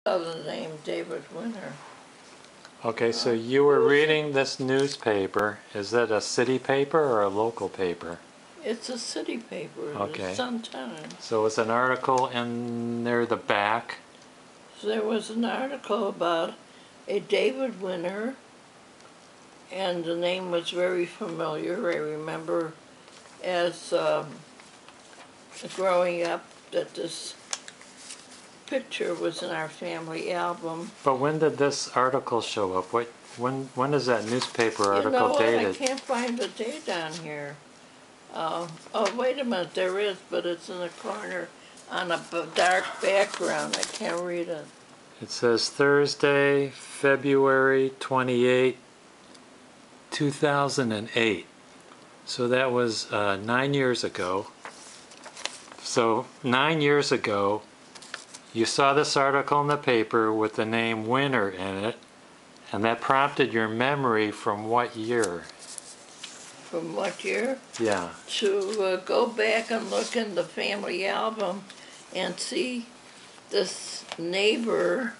Other name David Winter. Okay, so you were reading this newspaper. Is it a city paper or a local paper? It's a city paper, Okay. the Sun-Times. So it's an article in near the back. There was an article about a David Winter, and the name was very familiar. I remember as growing up that this picture was in our family album. But when did this article show up? When is that newspaper article dated? I can't find the date on here. Oh, wait a minute, there is, but it's in the corner on a dark background. I can't read it. It says Thursday, February 28, 2008. So that was 9 years ago. So 9 years ago, you saw this article in the paper with the name Winter in it, and that prompted your memory from what year? From what year? Yeah. To go back and look in the family album and see this neighbor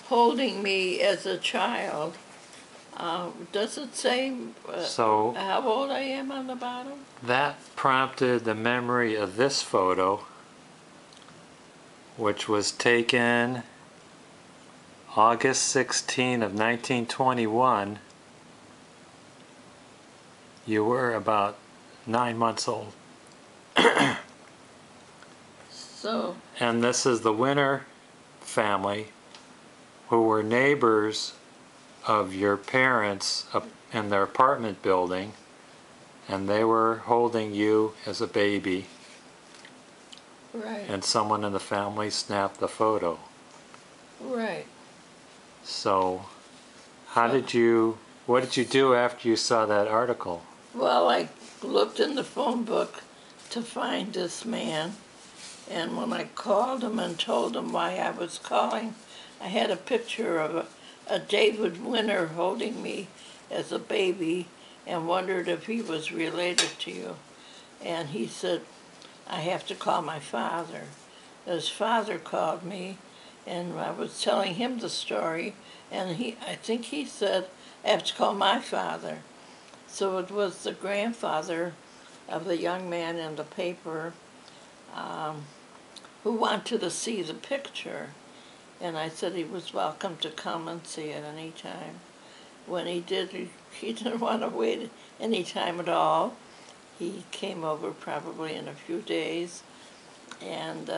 holding me as a child. Does it say how old I am on the bottom? That prompted the memory of this photo, which was taken August 16 of 1921. You were about 9 months old. And this is the Winter family, who were neighbors of your parents up in their apartment building, and they were holding you as a baby. Right. And someone in the family snapped the photo. Right. So, what did you do after you saw that article? Well, I looked in the phone book to find this man, and when I called him and told him why I was calling, I had a picture of a David Winter holding me as a baby and wondered if he was related to you. And he said, I have to call my father. His father called me, and I was telling him the story, and I think he said, I have to call my father. So it was the grandfather of the young man in the paper who wanted to see the picture. And I said he was welcome to come and see it any time. When he did, he didn't want to wait any time at all. He came over probably in a few days, and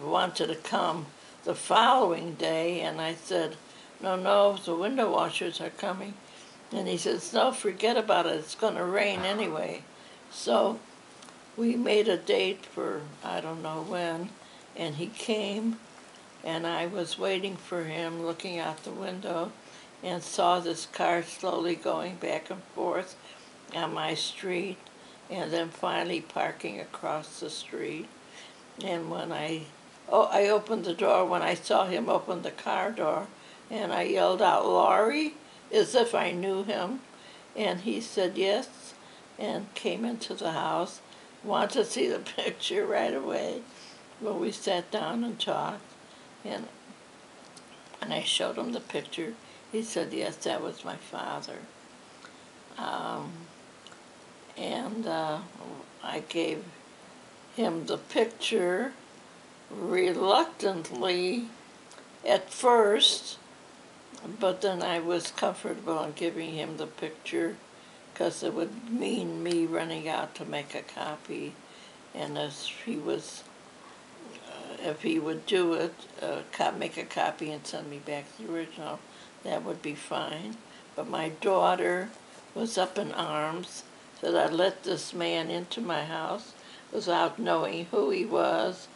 wanted to come the following day, and I said, no, the window washers are coming. And he says, no, forget about it, it's going to rain anyway. So we made a date for I don't know when, and he came, and I was waiting for him, looking out the window, and saw this car slowly going back and forth on my street, and then finally parking across the street. And when I opened the door, when I saw him open the car door, and I yelled out, Laurie, as if I knew him. And he said yes, and came into the house, wanted to see the picture right away. Well, we sat down and talked, and I showed him the picture. He said, yes, that was my father. I gave him the picture reluctantly at first, but then I was comfortable in giving him the picture because it would mean me running out to make a copy, and if he would do it, make a copy and send me back the original, that would be fine. But my daughter was up in arms that I let this man into my house without knowing who he was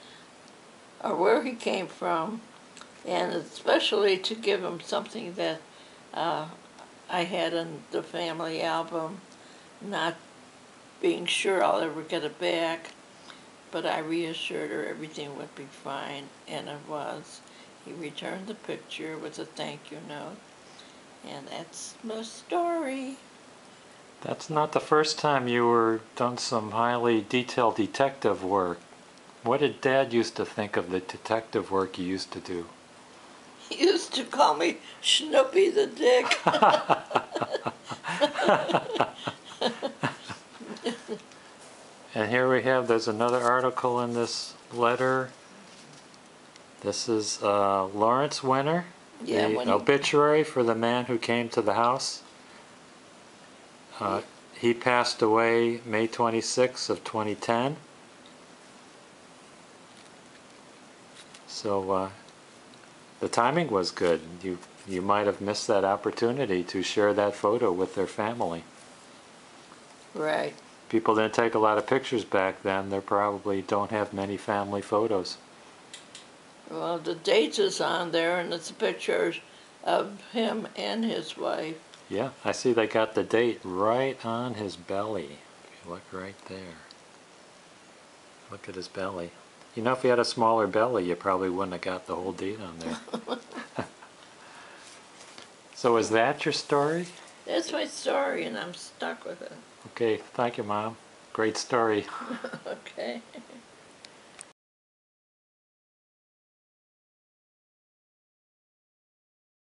or where he came from, and especially to give him something that I had in the family album, not being sure I'll ever get it back. But I reassured her everything would be fine, and it was. He returned the picture with a thank you note, and that's the story. That's not the first time you were done some highly detailed detective work. What did Dad used to think of the detective work you used to do? He used to call me Snoopy the Dick. And here we have, there's another article in this letter. This is Lawrence Winter, Yeah, the obituary for the man who came to the house. He passed away May 26th of 2010. So the timing was good. You might have missed that opportunity to share that photo with their family. Right. People didn't take a lot of pictures back then. They probably don't have many family photos. Well, the dates is on there, and it's pictures of him and his wife. Yeah, I see they got the date right on his belly. If you look right there. Look at his belly. You know, if he had a smaller belly, you probably wouldn't have got the whole date on there. So is that your story? That's my story, and I'm stuck with it. Okay, thank you, Mom. Great story. Okay.